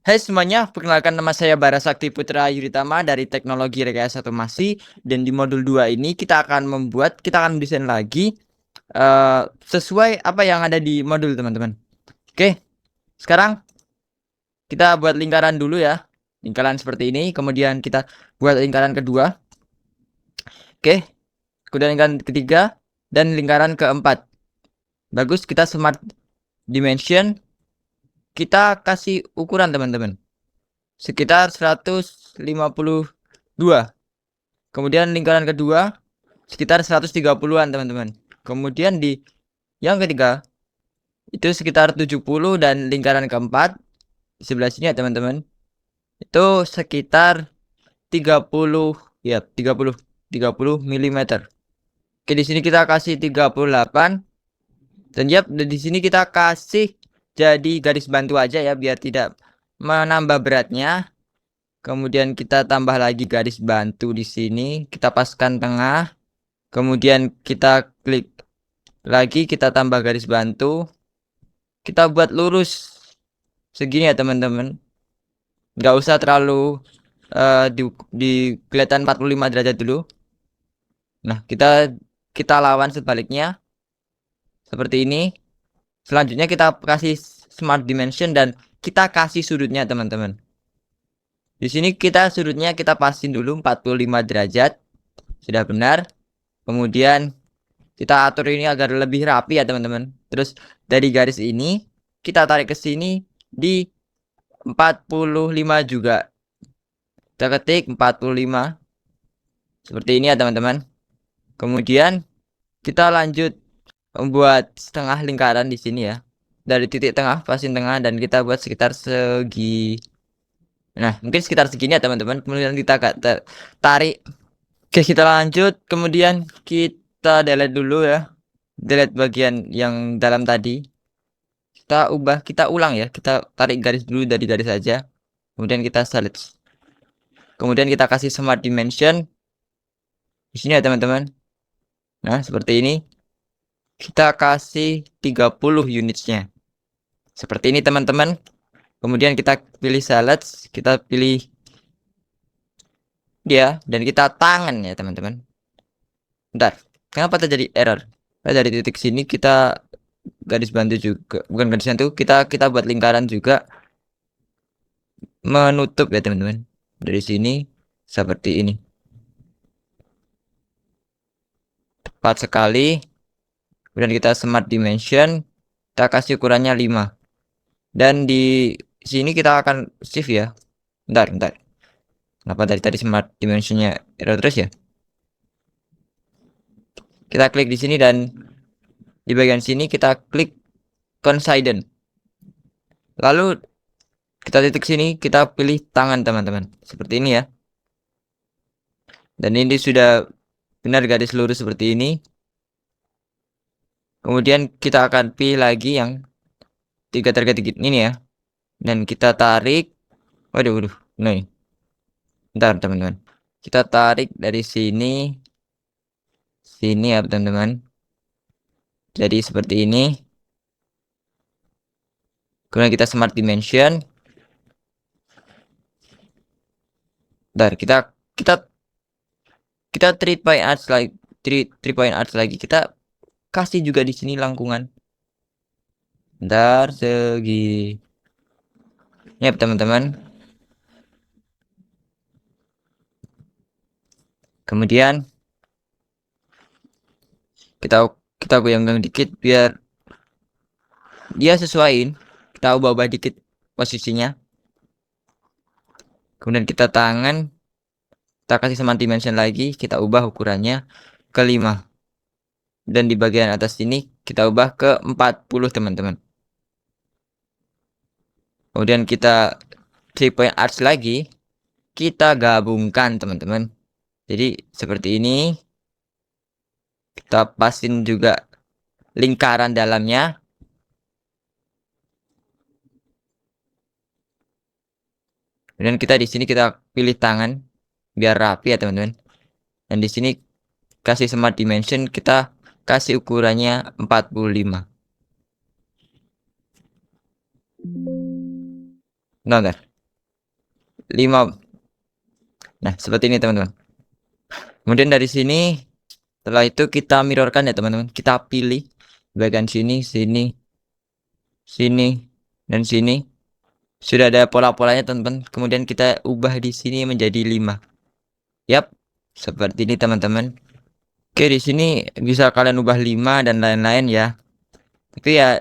Hai semuanya, perkenalkan nama saya Bara Sakti Putra Yuritama dari Teknologi Rekayasa Otomasi, dan di modul 2 ini kita akan mendesain lagi sesuai apa yang ada di modul, teman-teman. Oke, sekarang kita buat lingkaran dulu ya. Lingkaran seperti ini, kemudian kita buat lingkaran kedua. Oke, kemudian lingkaran ketiga dan lingkaran keempat. Bagus, kita smart dimension. Kita kasih ukuran, teman-teman, sekitar 152. Kemudian lingkaran kedua sekitar 130-an, teman-teman. Kemudian di yang ketiga itu sekitar 70, dan lingkaran keempat di sebelah sini ya, teman-teman, itu sekitar 30, ya, 30 mm. Oke, di sini kita kasih 38, dan ya di sini kita kasih jadi garis bantu aja ya biar tidak menambah beratnya. Kemudian kita tambah lagi garis bantu di sini, kita paskan tengah. Kemudian kita klik lagi, kita tambah garis bantu, kita buat lurus segini ya, teman-teman. Nggak usah terlalu di kelihatan 45 derajat dulu. Nah, kita lawan sebaliknya seperti ini. Selanjutnya kita kasih smart dimension dan kita kasih sudutnya, teman-teman. Di sini sudutnya kita pasin dulu 45 derajat. Sudah benar. Kemudian kita atur ini agar lebih rapi ya, teman-teman. Terus dari garis ini kita tarik ke sini di 45 juga. Kita ketik 45 seperti ini ya, teman-teman. Kemudian kita lanjut membuat setengah lingkaran di sini ya. Dari titik tengah pasin tengah dan kita buat sekitar segi. Nah, mungkin sekitar segini ya, teman-teman. Kemudian kita tarik. Oke, kita lanjut. Kemudian kita delete dulu ya. Delete bagian yang dalam tadi. Kita ulang ya. Kita tarik garis dulu dari garis saja. Kemudian kita select. Kemudian kita kasih smart dimension di sini ya, teman-teman. Nah, seperti ini. Kita kasih 30 unitsnya. Seperti ini, teman-teman. Kemudian kita pilih select, kita pilih dia, dan kita tangan ya, teman-teman. Bentar, kenapa terjadi error? Nah, dari titik sini kita garis bantu juga, bukan garis bantu, kita buat lingkaran juga menutup ya, teman-teman. Dari sini seperti ini. Tepat sekali. Kemudian kita smart dimension, kita kasih ukurannya 5. Dan di sini kita akan shift ya. Bentar. Kenapa dari tadi smart dimensionnya error terus ya? Kita klik di sini dan di bagian sini kita klik coincident. Lalu kita titik sini, kita pilih tangan, teman-teman. Seperti ini ya. Dan ini sudah benar garis lurus seperti ini. Kemudian kita akan pilih lagi yang 3 ini ya. Dan kita tarik. Waduh. Nah, bentar, teman-teman. Kita tarik dari sini. Sini ya, teman-teman. Jadi seperti ini. Kemudian kita smart dimension. Bentar, kita 3 point arts lagi, 3 point arts lagi. Kita kasih juga di sini lengkungan. Bentar, segi. Ya, teman-teman. Kemudian kita goyang-goyang dikit biar dia sesuaiin. Kita ubah-ubah dikit posisinya. Kemudian kita tangan, kita kasih smart dimension lagi, kita ubah ukurannya ke 5. Dan di bagian atas sini kita ubah ke 40, teman-teman. Kemudian kita 3 point arch lagi, kita gabungkan, teman-teman. Jadi seperti ini. Kita pasin juga lingkaran dalamnya. Dan kita di sini kita pilih tangan biar rapi ya, teman-teman. Dan di sini kasih smart dimension, kita kasih ukurannya 45. Bentar. 5. Nah, seperti ini teman-teman. Kemudian dari sini, setelah itu kita mirrorkan ya teman-teman. Kita pilih bagian sini, sini, sini, dan sini. Sudah ada pola-polanya teman-teman. Kemudian kita ubah di sini menjadi 5. Yap, seperti ini teman-teman. Oke, di sini bisa kalian ubah 5 dan lain-lain ya. Tapi ya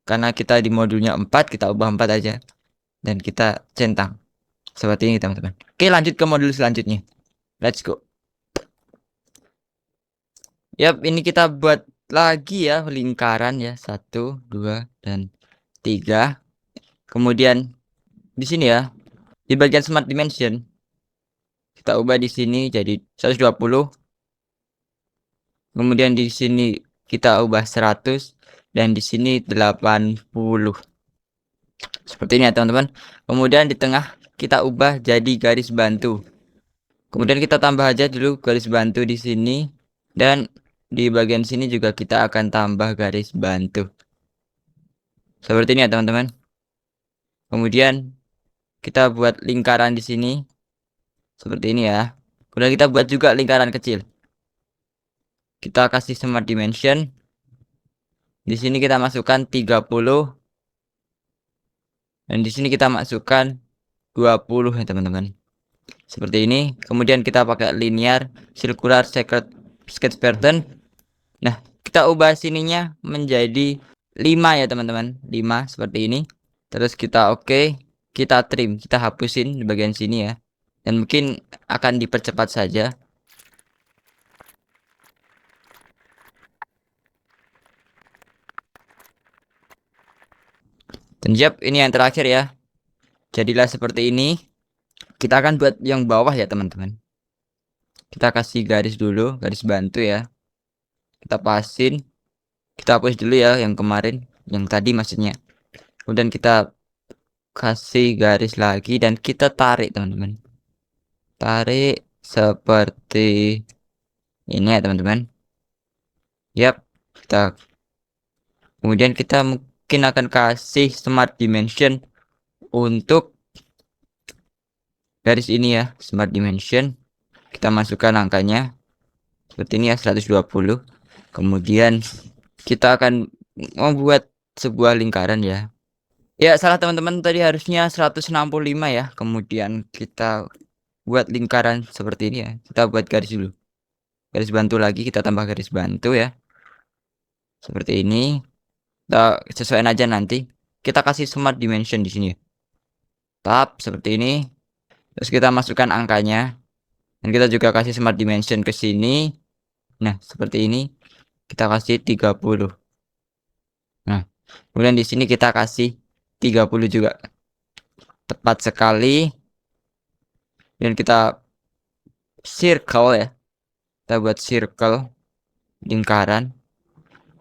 karena kita di modulnya 4, kita ubah 4 aja. Dan kita centang. Seperti ini teman-teman. Oke, lanjut ke modul selanjutnya. Let's go. Yap, ini kita buat lagi ya lingkaran ya. 1, 2, dan 3. Kemudian di sini ya, di bagian smart dimension kita ubah di sini jadi 120. Kemudian di sini kita ubah 100 dan di sini 80. Seperti ini ya teman-teman. Kemudian di tengah kita ubah jadi garis bantu. Kemudian kita tambah aja dulu garis bantu di sini dan di bagian sini juga kita akan tambah garis bantu. Seperti ini ya teman-teman. Kemudian kita buat lingkaran di sini. Seperti ini ya. Kemudian kita buat juga lingkaran kecil. Kita kasih smart dimension. Di sini kita masukkan 30 dan di sini kita masukkan 20 ya teman-teman. Seperti ini. Kemudian kita pakai linear circular sketch pattern. Nah, kita ubah sininya menjadi 5 ya teman-teman. 5 seperti ini. Terus kita oke, kita trim, kita hapusin di bagian sini ya. Dan mungkin akan dipercepat saja. Dan siap, ini yang terakhir ya. Jadilah seperti ini. Kita akan buat yang bawah ya teman-teman. Kita kasih garis dulu, garis bantu ya. Kita pasin. Kita hapus dulu ya yang kemarin, yang tadi maksudnya. Kemudian kita kasih garis lagi dan kita tarik teman-teman. Tarik seperti ini ya teman-teman. Yap, kita kemudian kita mungkin akan kasih smart dimension untuk garis ini ya, smart dimension. Kita masukkan angkanya seperti ini ya, 120. Kemudian kita akan membuat sebuah lingkaran ya. Ya, salah teman-teman, tadi harusnya 165 ya. Kemudian kita buat lingkaran seperti ini ya. Kita buat garis dulu. Garis bantu lagi, kita tambah garis bantu ya. Seperti ini. Kita sesuaikan aja nanti. Kita kasih smart dimension di sini ya. Tap seperti ini. Terus kita masukkan angkanya. Dan kita juga kasih smart dimension ke sini. Nah, seperti ini. Kita kasih 30. Nah, kemudian di sini kita kasih 30 juga. Tepat sekali. Dan kita circle ya. Kita buat circle lingkaran.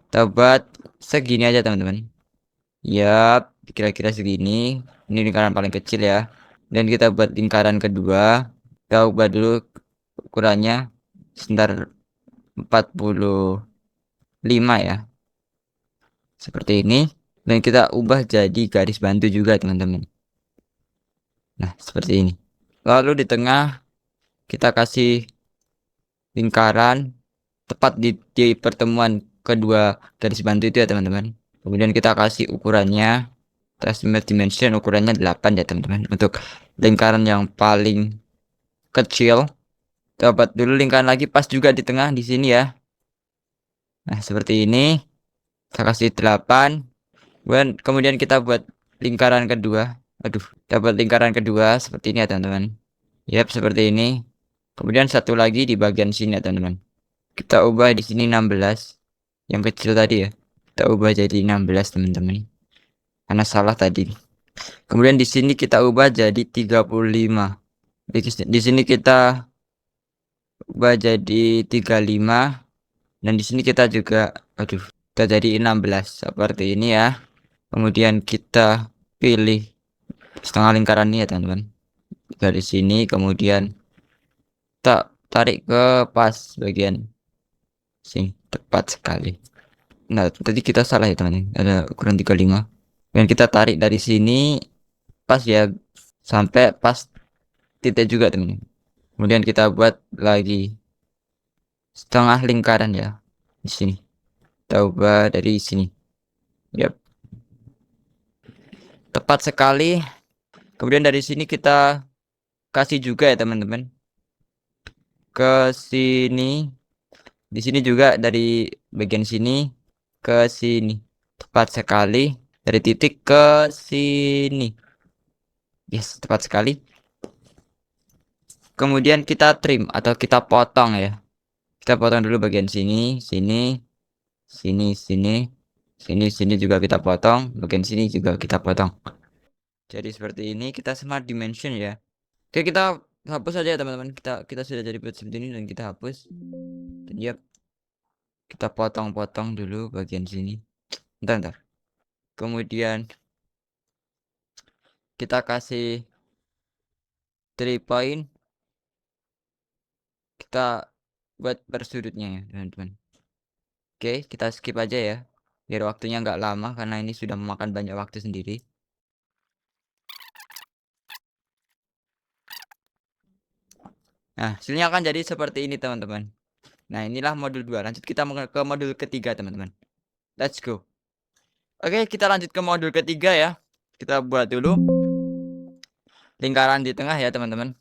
Kita buat segini aja teman-teman. Yap, kira-kira segini. Ini lingkaran paling kecil ya. Dan kita buat lingkaran kedua. Kita ubah dulu ukurannya sekitar 45 ya. Seperti ini. Dan kita ubah jadi garis bantu juga teman-teman. Nah, seperti ini. Lalu di tengah kita kasih lingkaran tepat di pertemuan kedua garis bantu itu ya teman-teman. Kemudian kita kasih ukurannya, estimate dimension ukurannya 8 ya teman-teman. Untuk lingkaran yang paling kecil, dapat dulu lingkaran lagi pas juga di tengah di sini ya. Nah, seperti ini. Saya kasih 8. Kemudian kita buat lingkaran kedua. Aduh, dapat lingkaran kedua seperti ini ya teman-teman. Yap, seperti ini. Kemudian satu lagi di bagian sini ya teman-teman. Kita ubah di sini 16. Yang kecil tadi ya. Kita ubah jadi 16 teman-teman. Karena salah tadi. Kemudian di sini kita ubah jadi 35. Di sini kita ubah jadi 35 dan di sini kita juga kita jadi 16 seperti ini ya. Kemudian kita pilih setengah lingkaran ini ya teman-teman. Dari sini kemudian kita tarik ke pas bagian sini tepat sekali. Nah, tadi kita salah ya teman-teman. Ada ukuran 35. Dan kita tarik dari sini pas ya sampai pas titik juga teman. Kemudian kita buat lagi setengah lingkaran ya di sini. Kita ubah dari sini. Yap, tepat sekali. Kemudian dari sini kita kasih juga ya teman-teman ke sini. Di sini juga dari bagian sini ke sini. Tepat sekali dari titik ke sini. Yes, tepat sekali. Kemudian kita trim atau kita potong ya. Kita potong dulu bagian sini, sini, sini, sini, sini juga kita potong. Bagian sini juga kita potong. Jadi seperti ini kita smart dimension ya. Oke, kita hapus aja ya teman-teman. Kita sudah jadi buat seperti ini dan kita hapus. Dan yap, kita potong-potong dulu bagian sini. Bentar. Kemudian kita kasih 3 point. Kita buat persudutnya ya teman-teman. Oke, kita skip aja ya. Biar waktunya nggak lama karena ini sudah memakan banyak waktu sendiri. Nah, hasilnya akan jadi seperti ini teman-teman. Nah, inilah modul 2. Lanjut kita ke modul ketiga teman-teman. Let's go. Oke, kita lanjut ke modul ketiga ya. Kita buat dulu lingkaran di tengah ya teman-teman.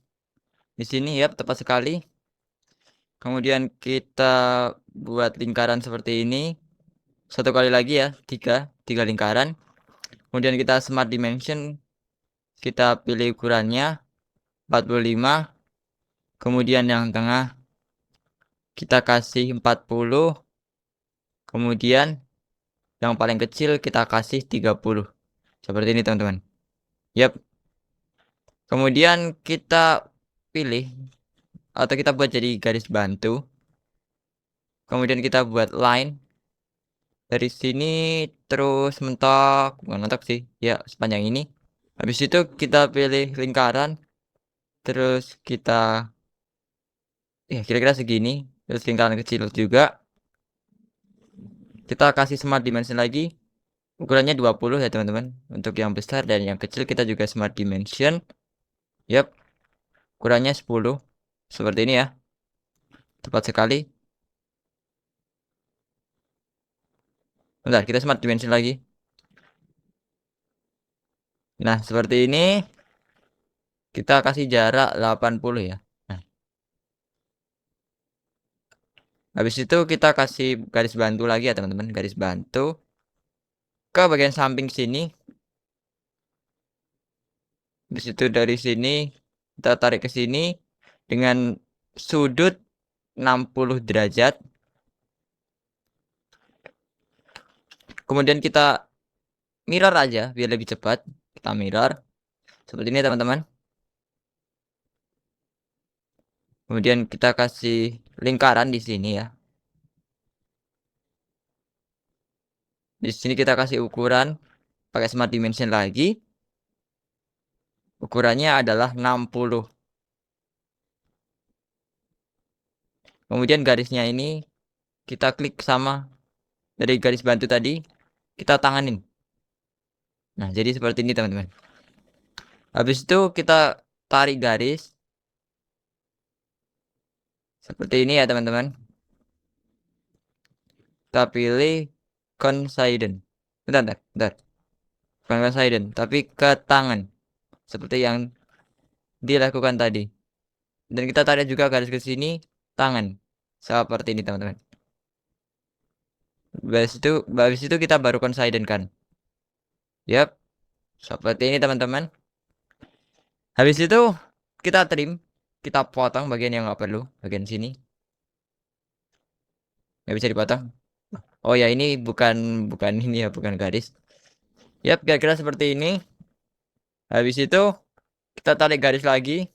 Di sini ya tepat sekali. Kemudian kita buat lingkaran seperti ini. Satu kali lagi ya, tiga lingkaran. Kemudian kita smart dimension. Kita pilih ukurannya 45. Kemudian yang tengah kita kasih 40. Kemudian yang paling kecil kita kasih 30. Seperti ini teman-teman. Yap. Kemudian kita pilih atau kita buat jadi garis bantu. Kemudian kita buat line dari sini terus mentok, bukan mentok sih, ya sepanjang ini. Habis itu kita pilih lingkaran, terus kita ya kira-kira segini, terus lingkaran kecil juga. Kita kasih smart dimension lagi. Ukurannya 20 ya teman-teman. Untuk yang besar dan yang kecil kita juga smart dimension. Yap. Ukurannya 10. Seperti ini ya. Tepat sekali. Bentar, kita smart dimension lagi. Nah, seperti ini. Kita kasih jarak 80 ya. Nah, habis itu kita kasih garis bantu lagi ya teman-teman. Garis bantu ke bagian samping sini. Habis itu dari sini kita tarik ke sini dengan sudut 60 derajat. Kemudian kita mirror aja biar lebih cepat. Kita mirror seperti ini teman-teman. Kemudian kita kasih lingkaran di sini ya. Di sini kita kasih ukuran pakai smart dimension lagi. Ukurannya adalah 60. Kemudian garisnya ini kita klik sama dari garis bantu tadi, kita tanganin. Nah, jadi seperti ini teman-teman. Habis itu kita tarik garis seperti ini ya teman-teman. Kita pilih coincident. Bentar. Bukan coincident, tapi ke tangan. Seperti yang dilakukan tadi. Dan kita tarik juga garis ke sini, tangan. Seperti ini teman-teman. Habis itu kita baru coincident kan. Yap. Seperti ini teman-teman. Habis itu kita trim. Kita potong bagian yang nggak perlu. Bagian sini. Nggak bisa dipotong. Oh ya, ini bukan ini ya, bukan garis. Yap, kira-kira seperti ini. Habis itu kita tarik garis lagi.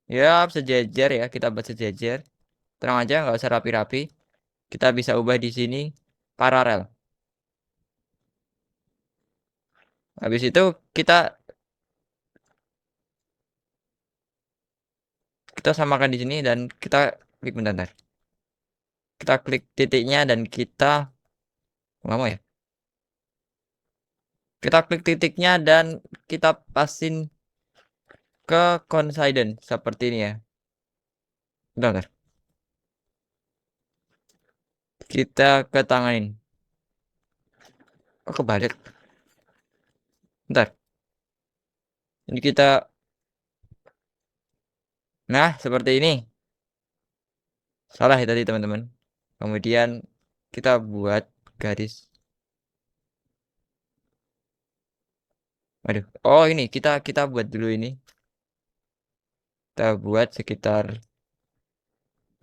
Yap, sejajar ya, kita buat sejajar. Tenang aja, nggak usah rapi-rapi. Kita bisa ubah di sini paralel. Habis itu kita samakan di sini dan kita klik bentar. Kita klik titiknya dan kita nggak mau ya. Kita klik titiknya dan kita pasin ke coincident seperti ini ya. Bentar. Kita ketanganin. Oh, kebalik. Bentar. Ini kita. Nah, seperti ini. Salah ya tadi teman-teman. Kemudian kita buat garis. Aduh. Oh, ini kita buat dulu ini. Kita buat sekitar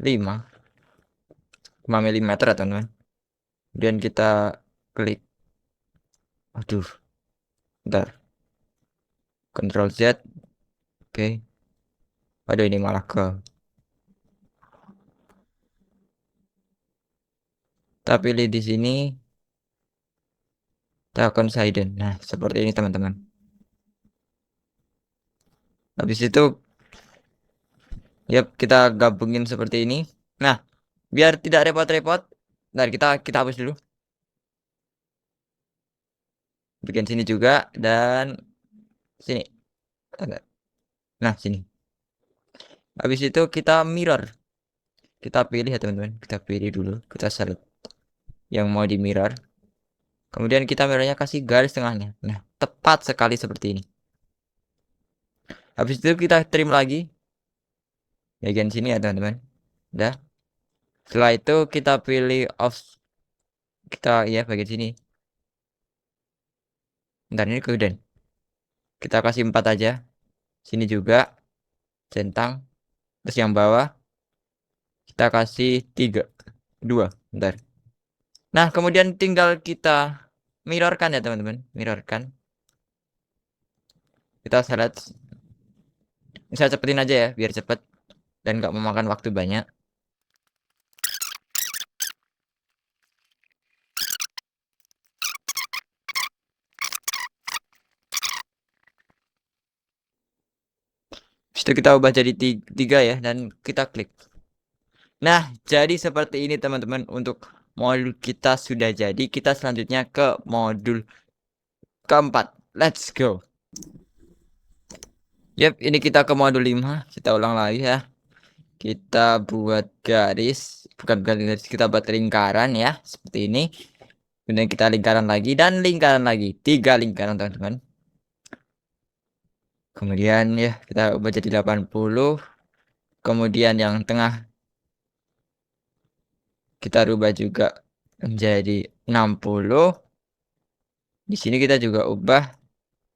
5 mm ya teman-teman. Kemudian kita klik. Aduh. Bentar. Ctrl Z. Oke. Aduh, ini malah ke. Kita pilih di sini. Kita coincident. Nah, seperti ini teman-teman. Habis itu yap, kita gabungin seperti ini. Nah, biar tidak repot-repot, nah kita hapus dulu. Bikin sini juga dan sini. Nah, sini. Habis itu kita mirror. Kita pilih ya teman-teman. Kita pilih dulu. Kita select yang mau di mirror. Kemudian kita mirrornya kasih garis tengahnya. Nah, tepat sekali seperti ini. Habis itu kita trim lagi. Bagian sini ya teman-teman. Udah. Setelah itu kita pilih off. Kita ya bagian sini. Bentar, ini kemudian kita kasih 4 aja. Sini juga centang. Terus yang bawah kita kasih 3 2. Bentar. Nah, kemudian tinggal kita mirrorkan ya teman-teman. Mirrorkan. Kita select. Saya cepetin aja ya biar cepet dan nggak memakan waktu banyak. Setelah kita ubah jadi 3 ya dan kita klik. Nah, jadi seperti ini teman-teman untuk modul kita sudah jadi. Kita selanjutnya ke modul keempat. Let's go. Yap, ini kita ke modul 5. Kita ulang lagi ya. Kita buat garis, bukan garis, kita buat lingkaran ya, seperti ini. Kemudian kita lingkaran lagi dan lingkaran lagi. 3 lingkaran teman-teman. Kemudian ya, kita ubah jadi 80. Kemudian yang tengah kita rubah juga menjadi 60. Di sini kita juga ubah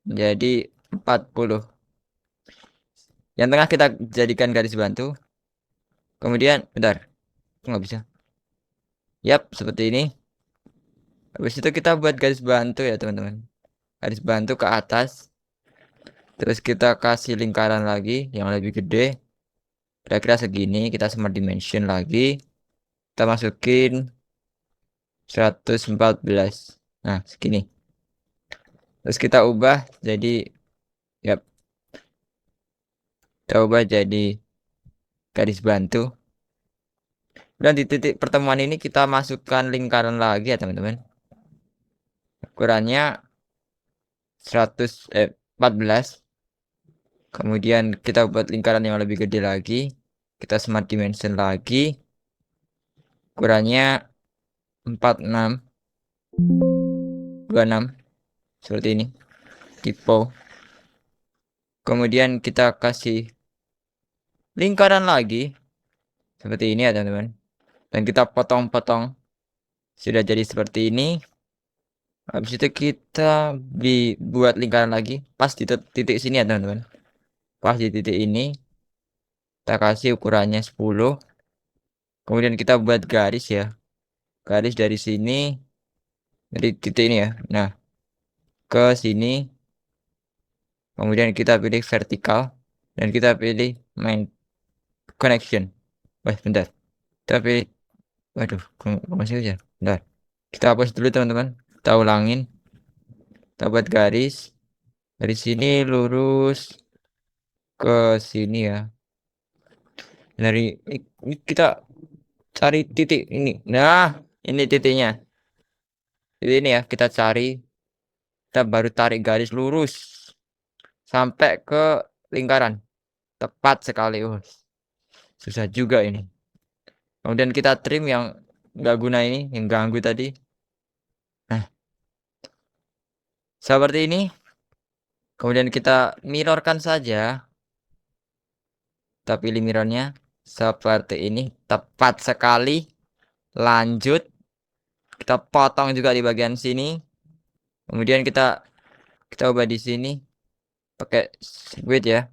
menjadi 40. Yang tengah kita jadikan garis bantu. Kemudian, bentar, nggak bisa. Yap, seperti ini. Habis itu kita buat garis bantu ya teman-teman. Garis bantu ke atas. Terus kita kasih lingkaran lagi yang lebih gede. Kira-kira segini. Kita smart dimension lagi. Kita masukin 114. Nah, segini. Terus kita ubah jadi, yap, kita ubah jadi garis bantu. Dan di titik pertemuan ini kita masukkan lingkaran lagi ya teman-teman. Ukurannya 14. Kemudian kita buat lingkaran yang lebih gede lagi. Kita smart dimension lagi. Ukurannya 46 26 seperti ini. Tipo. Kemudian kita kasih lingkaran lagi seperti ini ya teman-teman. Dan kita potong-potong. Sudah jadi seperti ini. Habis itu kita buat lingkaran lagi pas di titik sini ya teman-teman. Pas di titik ini kita kasih ukurannya 10. Kemudian kita buat garis ya. Garis dari sini, dari titik ini ya. Nah, ke sini. Kemudian kita pilih vertikal. Dan kita pilih main connection. Wah, bentar. Kita pilih. Waduh, masih aja. Bentar. Kita hapus dulu teman-teman. Kita ulangin. Kita buat garis. Dari sini lurus ke sini ya. Dari ini kita cari titik ini. Nah, ini titiknya. Jadi ini ya, kita cari. Kita baru tarik garis lurus sampai ke lingkaran. Tepat sekali. Susah juga ini. Kemudian kita trim yang nggak guna ini, yang ganggu tadi. Nah, seperti ini. Kemudian kita mirrorkan saja. Kita pilih mirrornya seperti ini. Tepat sekali. Lanjut. Kita potong juga di bagian sini. Kemudian kita ubah di sini pakai width ya.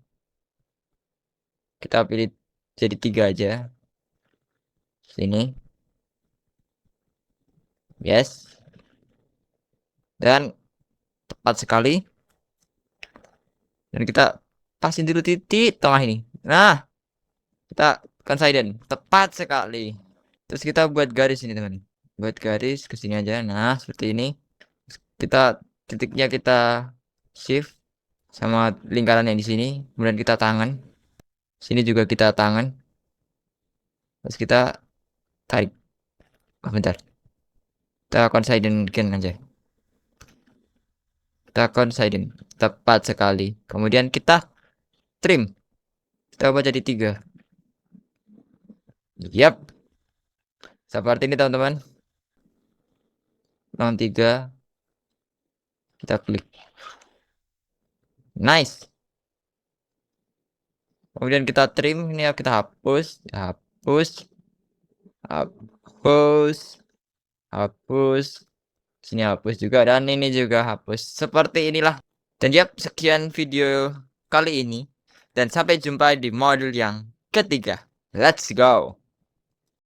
Kita pilih jadi 3 aja. Sini. Yes. Dan tepat sekali. Dan kita pasin dulu titik tengah ini. Nah, kita coincident. Tepat sekali. Terus kita buat garis ini teman. Buat garis ke sini aja. Nah, seperti ini. Kita titiknya kita shift sama lingkaran yang di sini. Kemudian kita tangan. Sini juga kita tangan. Terus kita tarik. Bentar. Kita coincident aja. Kita coincident. Tepat sekali. Kemudian kita trim. Kita ubah jadi 3. Yap. Seperti ini teman-teman. Ulang 3. Kita klik. Nice. Kemudian kita trim. Ini kita hapus. Hapus. Sini hapus juga. Dan ini juga hapus. Seperti inilah. Dan yap, sekian video kali ini. Dan sampai jumpa di modul yang ketiga. Let's go.